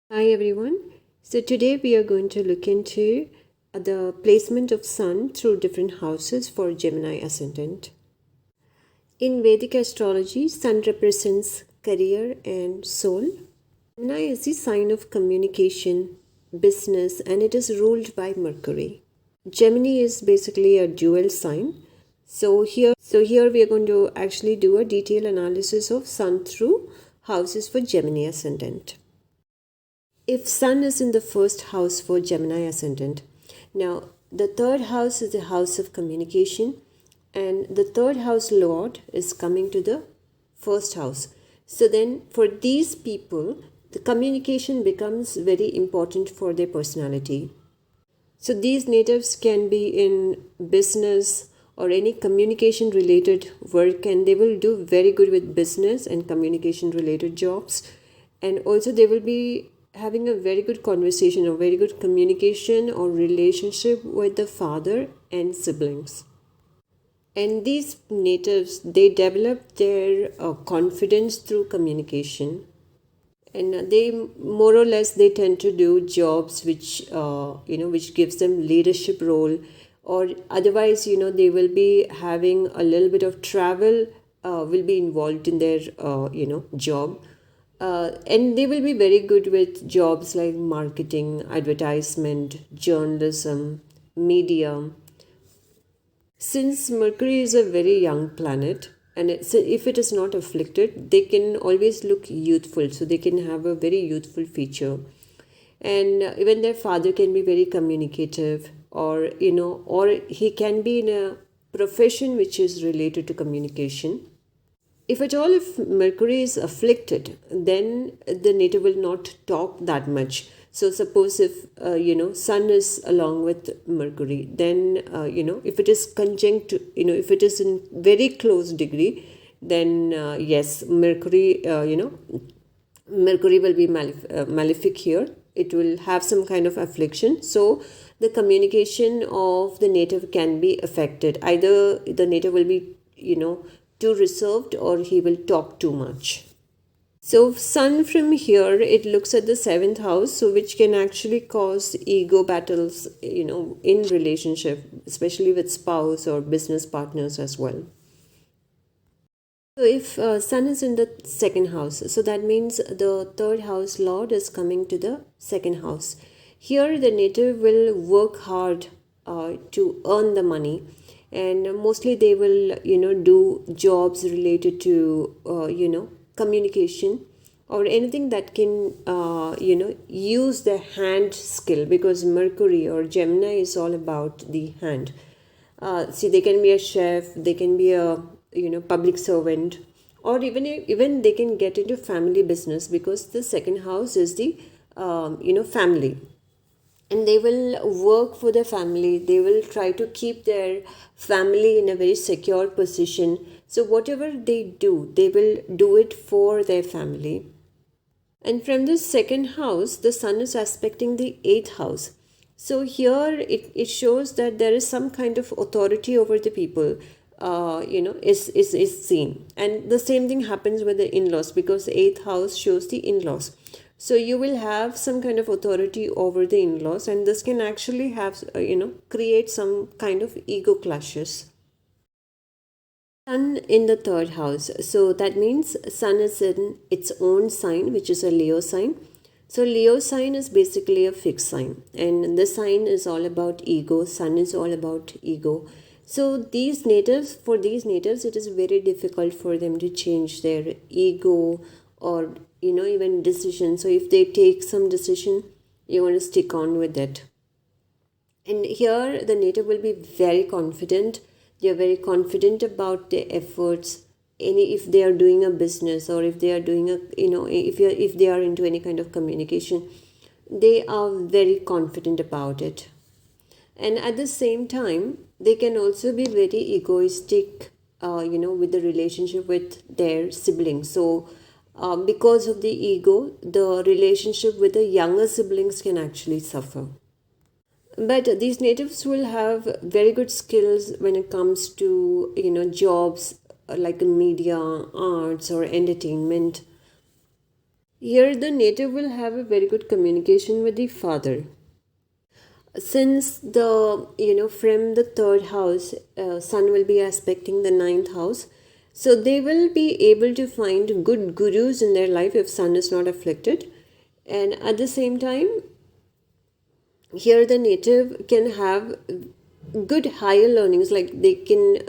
Hi everyone. So today we are going to look into the placement of Sun through different houses for Gemini Ascendant. In Vedic astrology, Sun represents career and soul. Gemini is the sign of communication, business, and it is ruled by Mercury. Gemini is basically a dual sign. So here we are going to actually do a detailed analysis of Sun through houses for Gemini Ascendant. If Sun is in the first house for Gemini Ascendant, now the third house is the house of communication, and the third house lord is coming to the first house. So then, for these people, the communication becomes very important for their personality. So these natives can be in business or any communication related work, and they will do very good with business and communication related jobs. And also, they will be having a very good conversation or very good communication or relationship with the father and siblings. And these natives, they develop their confidence through communication, and they more or less they tend to do jobs which gives them leadership role, or otherwise they will be having a little bit of travel, will be involved in their job, and they will be very good with jobs like marketing, advertisement, journalism, media. Since Mercury is a very young planet, and if it is not afflicted, they can always look youthful, so they can have a very youthful feature. And even their father can be very communicative, or he can be in a profession which is related to communication. If at all, if Mercury is afflicted, then the native will not talk that much. So suppose if Sun is along with Mercury, then if it is conjunct, if it is in very close degree, then yes, Mercury will be malefic here. It will have some kind of affliction. So the communication of the native can be affected. Either the native will be too reserved, or he will talk too much. So Sun from here, it looks at the seventh house, so which can actually cause ego battles, in relationship, especially with spouse or business partners as well. So if Sun is in the second house, so that means the third house lord is coming to the second house. Here the native will work hard to earn the money, and mostly they will do jobs related to communication, or anything that can use the hand skill, because Mercury or Gemini is all about the hand. See, they can be a chef, they can be a public servant, or even they can get into family business, because the second house is the family, and they will work for their family. They will try to keep their family in a very secure position. So whatever they do, they will do it for their family. And from the second house, the Sun is aspecting the eighth house. So here it shows that there is some kind of authority over the people, is seen. And the same thing happens with the in-laws, because the eighth house shows the in-laws. So you will have some kind of authority over the in-laws, and this can actually have, create some kind of ego clashes. Sun in the third house. So that means Sun is in its own sign, which is a Leo sign. So Leo sign is basically a fixed sign, and this sign is all about ego. Sun is all about ego. So for these natives, it is very difficult for them to change their ego, or even decision. So if they take some decision, you want to stick on with it. And here the native will be very confident. They are very confident about their efforts. If they are doing a business, or if they are doing if they are into any kind of communication, they are very confident about it. And at the same time, they can also be very egoistic, with the relationship with their siblings. So because of the ego, the relationship with the younger siblings can actually suffer. But these natives will have very good skills when it comes to jobs like media, arts, or entertainment. Here the native will have a very good communication with the father. Since from the third house, sun will be aspecting the ninth house, so they will be able to find good gurus in their life if sun is not afflicted. And at the same time, here the native can have good higher learnings, like they can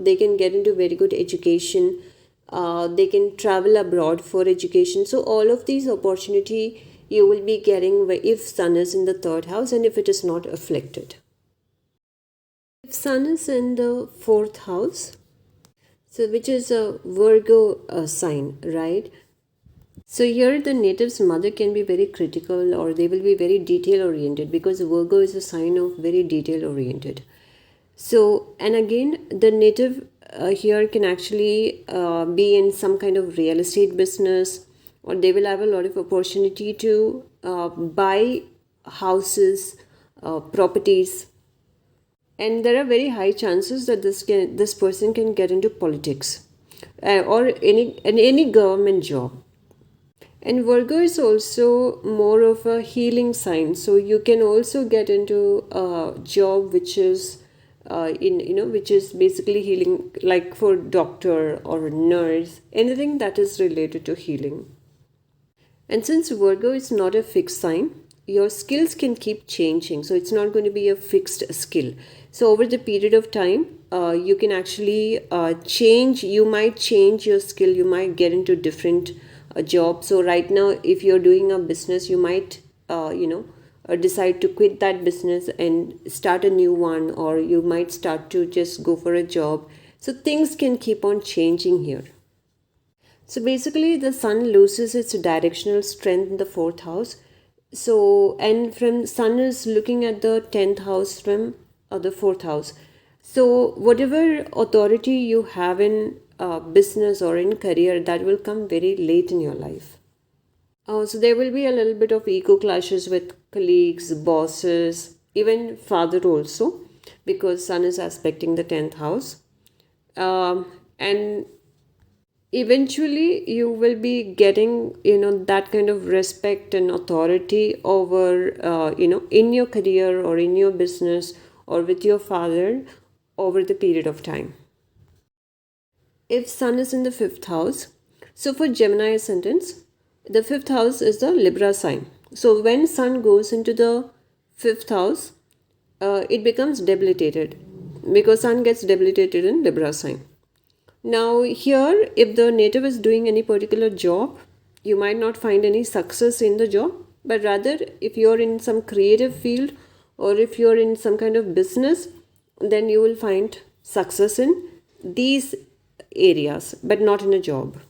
they can get into very good education. They can travel abroad for education. So all of these opportunity you will be getting if sun is in the third house and if it is not afflicted. If sun is in the fourth house, so which is a Virgo sign, right? So here the native's mother can be very critical, or they will be very detail oriented, because Virgo is a sign of very detail oriented. So, and again, the native here can actually be in some kind of real estate business, or they will have a lot of opportunity to buy houses, properties, and there are very high chances that this person can get into politics or any government job. And Virgo is also more of a healing sign, so you can also get into a job which is which is basically healing, like for doctor or nurse, anything that is related to healing. And since Virgo is not a fixed sign, your skills can keep changing, so it's not going to be a fixed skill. So over the period of time, you can actually change. You might change your skill. You might get into different job. So right now, if you're doing a business, you might decide to quit that business and start a new one, or you might start to just go for a job. So things can keep on changing here. So basically the sun loses its directional strength in the fourth house. So, and from sun is looking at the 10th house from the fourth house. So whatever authority you have in business or in career, that will come very late in your life. So there will be a little bit of ego clashes with colleagues, bosses, even father also, because sun is aspecting the 10th house. And eventually you will be getting that kind of respect and authority over in your career or in your business or with your father over the period of time. If sun is in the fifth house, so for Gemini ascendants, the fifth house is the Libra sign. So when sun goes into the fifth house, it becomes debilitated, because sun gets debilitated in Libra sign. Now here, if the native is doing any particular job, you might not find any success in the job, but rather if you're in some creative field or if you're in some kind of business, then you will find success in these areas, but not in a job.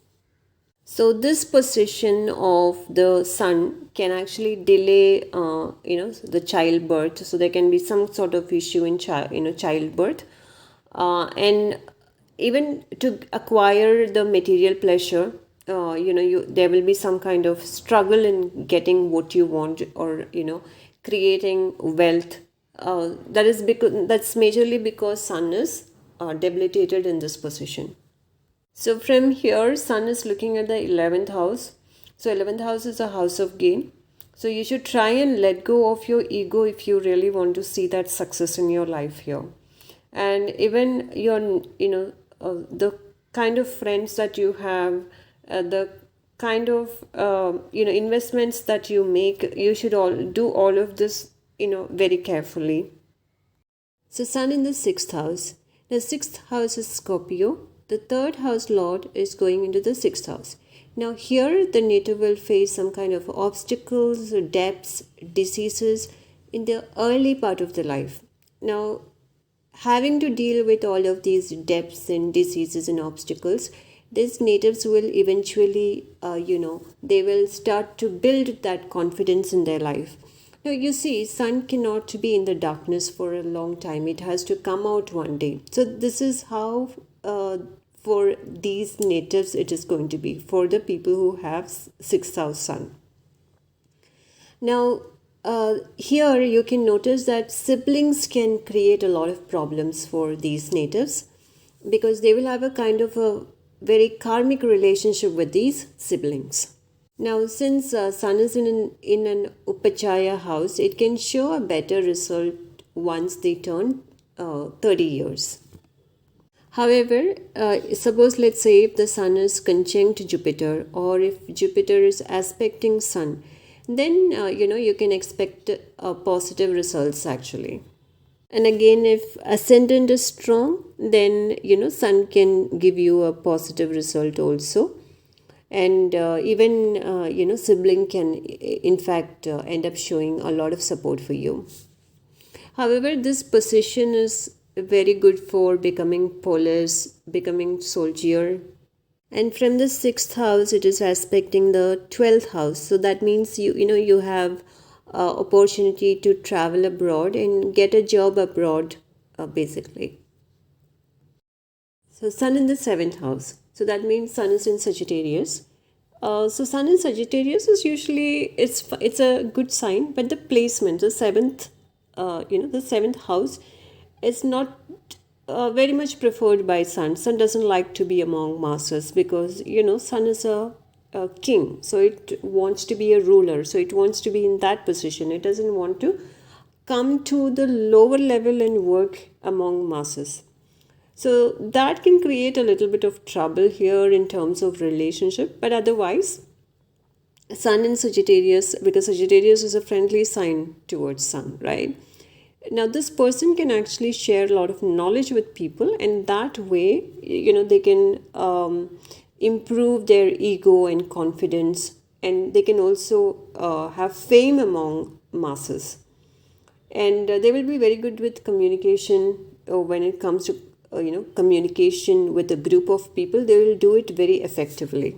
So this position of the sun can actually delay the childbirth. So there can be some sort of issue in childbirth, and even to acquire the material pleasure, there will be some kind of struggle in getting what you want, or creating wealth. That's majorly because sun is debilitated in this position. So from here, sun is looking at the 11th house. So 11th house is a house of gain. So you should try and let go of your ego if you really want to see that success in your life here. And even your the kind of friends that you have, the kind of investments that you make, you should do all of this very carefully. So sun in the sixth house. The sixth house is Scorpio. The third house lord is going into the sixth house. Now here the native will face some kind of obstacles, debts, diseases in the early part of the life. Now, having to deal with all of these debts and diseases and obstacles, these natives will eventually, they will start to build that confidence in their life. Now, you see, sun cannot be in the darkness for a long time. It has to come out one day. So this is how for these natives it is going to be, for the people who have sixth house sun. Now, here you can notice that siblings can create a lot of problems for these natives, because they will have a kind of a very karmic relationship with these siblings. Now, since Sun is in an Upachaya house, it can show a better result once they turn 30 years. However, suppose let's say if the Sun is conjunct Jupiter, or if Jupiter is aspecting Sun, then you can expect positive results actually. And again, if ascendant is strong, then Sun can give you a positive result also. And even sibling can in fact end up showing a lot of support for you. However, this position is very good for becoming police, becoming soldier. And from the 6th house, it is aspecting the 12th house. So that means you have opportunity to travel abroad and get a job abroad, basically. So Sun in the 7th house. So that means Sun is in Sagittarius. So Sun in Sagittarius is usually it's a good sign, but the placement, the seventh house, is not very much preferred by Sun. Sun doesn't like to be among masses because Sun is a king, so it wants to be a ruler, so it wants to be in that position. It doesn't want to come to the lower level and work among masses. So that can create a little bit of trouble here in terms of relationship, but otherwise, Sun in Sagittarius, because Sagittarius is a friendly sign towards Sun, right? Now, this person can actually share a lot of knowledge with people, and that way, they can improve their ego and confidence, and they can also have fame among masses. And they will be very good with communication when it comes to communication with a group of people. They will do it very effectively.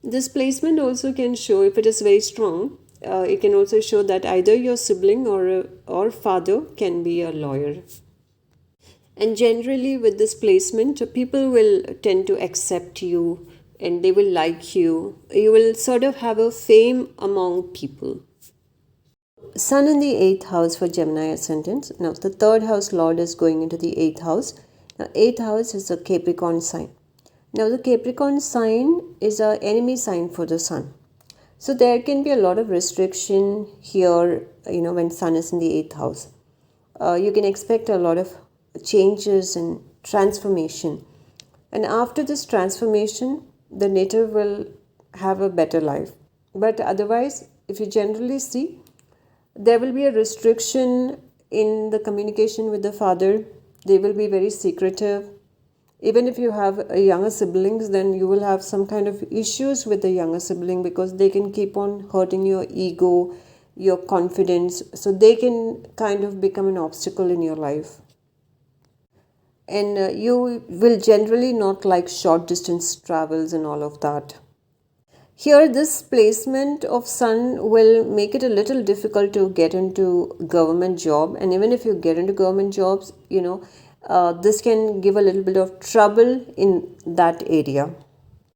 This placement also can show, if it is very strong, it can also show that either your sibling or father can be a lawyer. And generally with this placement, people will tend to accept you and they will like you. You will sort of have a fame among people. Sun in the 8th house for Gemini Ascendants. Now, the 3rd house Lord is going into the 8th house. Now, 8th house is a Capricorn sign. Now, the Capricorn sign is an enemy sign for the Sun. So, there can be a lot of restriction here, when Sun is in the 8th house. You can expect a lot of changes and transformation. And after this transformation, the native will have a better life. But otherwise, if you generally see, there will be a restriction in the communication with the father. They will be very secretive. Even if you have younger siblings, then you will have some kind of issues with the younger sibling because they can keep on hurting your ego, your confidence. So they can kind of become an obstacle in your life. And you will generally not like short distance travels and all of that. Here, this placement of Sun will make it a little difficult to get into government job. And even if you get into government jobs, this can give a little bit of trouble in that area.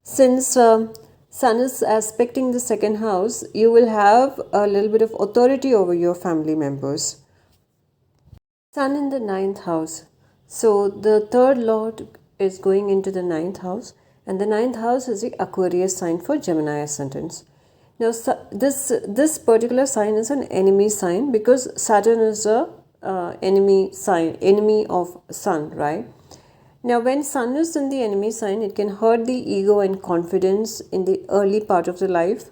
Since Sun is aspecting the 2nd house, you will have a little bit of authority over your family members. Sun in the 9th house. So the 3rd Lord is going into the 9th house. And the 9th house is the Aquarius sign for Gemini Ascendants. Now, this particular sign is an enemy sign because Saturn is a enemy sign, enemy of Sun, right? Now, when Sun is in the enemy sign, it can hurt the ego and confidence in the early part of the life.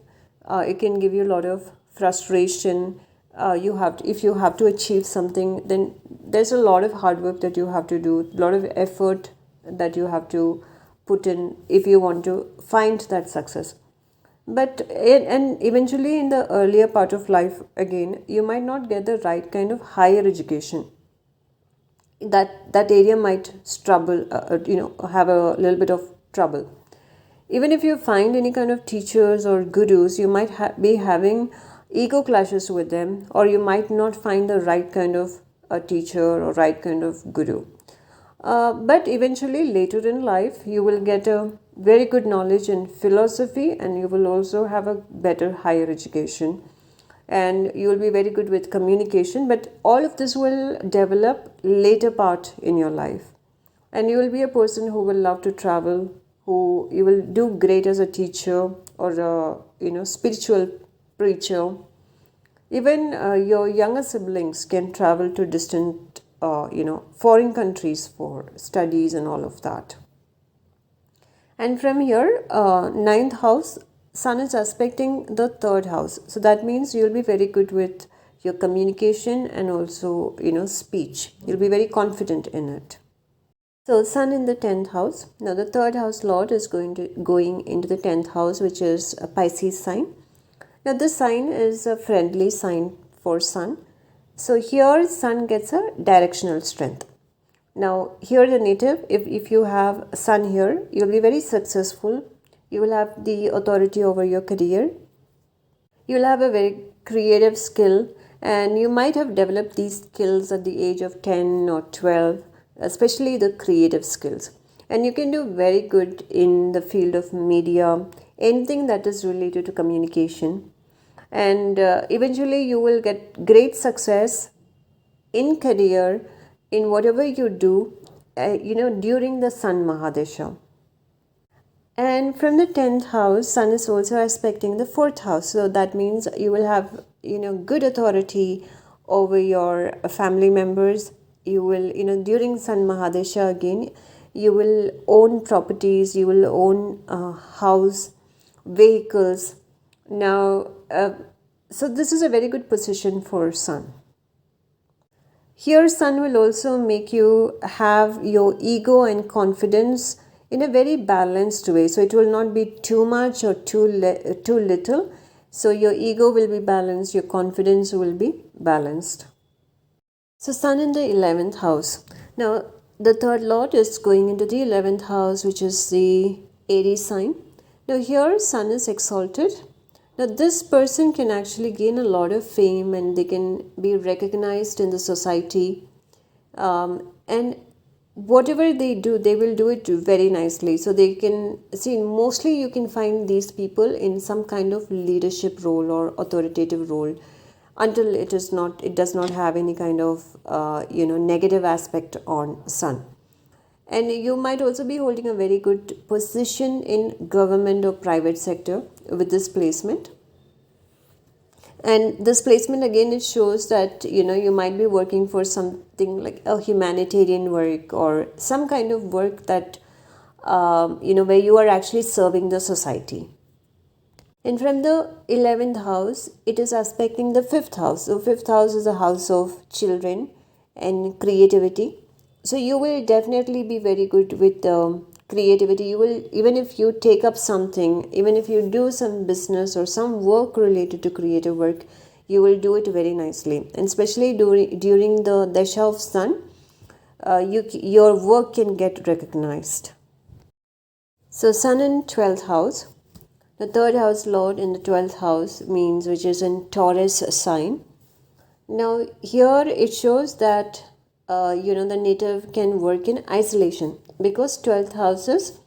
It can give you a lot of frustration. If you have to achieve something, then there's a lot of hard work that you have to do, a lot of effort that you have to put in if you want to find that success. But and eventually in the earlier part of life, again, you might not get the right kind of higher education. That area might struggle, have a little bit of trouble. Even if you find any kind of teachers or gurus, you might be having ego clashes with them, or you might not find the right kind of a teacher or right kind of guru. But eventually later in life, you will get a very good knowledge in philosophy and you will also have a better higher education and you will be very good with communication. But all of this will develop later part in your life. And you will be a person who will love to travel, who you will do great as a teacher, or a spiritual preacher. Even your younger siblings can travel to distant foreign countries for studies and all of that. And from here, ninth house, sun is aspecting the third house. So that means you'll be very good with your communication and also, speech. You'll be very confident in it. So sun in the 10th house. Now the third house lord is going into the 10th house, which is a Pisces sign. Now this sign is a friendly sign for sun. So here sun gets a directional strength. Now here the native, if you have sun here, you'll be very successful. You will have the authority over your career. You will have a very creative skill, and you might have developed these skills at the age of 10 or 12, especially the creative skills. And you can do very good in the field of media, anything that is related to communication. And eventually you will get great success in career, in whatever you do, during the Sun Mahadesha. And from the 10th house, Sun is also aspecting the 4th house. So that means you will have, good authority over your family members. You will, during Sun Mahadesha again, you will own properties, you will own a house, vehicles. Now, so this is a very good position for Sun. Here, Sun will also make you have your ego and confidence in a very balanced way. So it will not be too much or too little. So your ego will be balanced, your confidence will be balanced. So Sun in the 11th house. Now the third lord is going into the 11th house, which is the Aries sign. Now here Sun is exalted. Now this person can actually gain a lot of fame and they can be recognized in the society. And whatever they do, they will do it very nicely. So they can see, mostly you can find these people in some kind of leadership role or authoritative role, until it does not have any kind of negative aspect on Sun. And you might also be holding a very good position in government or private sector with this placement. And this placement again, it shows that you might be working for something like a humanitarian work or some kind of work that where you are actually serving the society. And from the 11th house, it is aspecting the 5th house. So 5th house is a house of children and creativity. So you will definitely be very good with creativity. You will, even if you take up something, even if you do some business or some work related to creative work, you will do it very nicely. And especially during the Dasha of Sun, your work can get recognized. So Sun in 12th house. The third house lord in the 12th house means, which is in Taurus sign. Now here it shows that the native can work in isolation, because 12th house is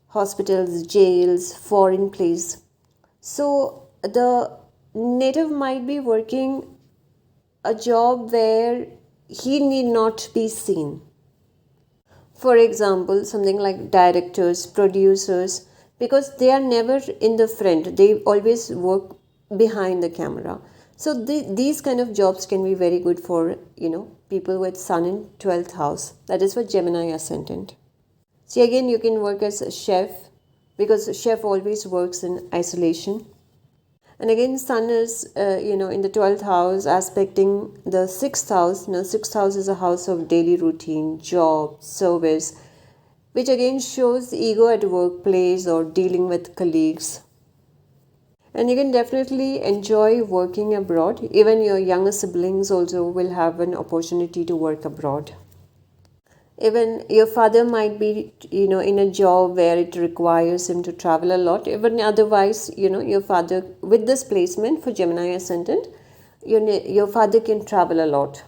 hospitals, jails, foreign place. So the native might be working a job where he need not be seen. For example, something like directors, producers, because they are never in the front, they always work behind the camera. So these kind of jobs can be very good for people with Sun in 12th house. That is for Gemini Ascendant. See, again, you can work as a chef, because a chef always works in isolation. And again, Sun is in the 12th house aspecting the 6th house. Now 6th house is a house of daily routine, job, service, which again shows ego at workplace or dealing with colleagues. And you can definitely enjoy working abroad. Even your younger siblings also will have an opportunity to work abroad. Even your father might be, in a job where it requires him to travel a lot. Even otherwise, your father, with this placement for Gemini Ascendant, your father can travel a lot.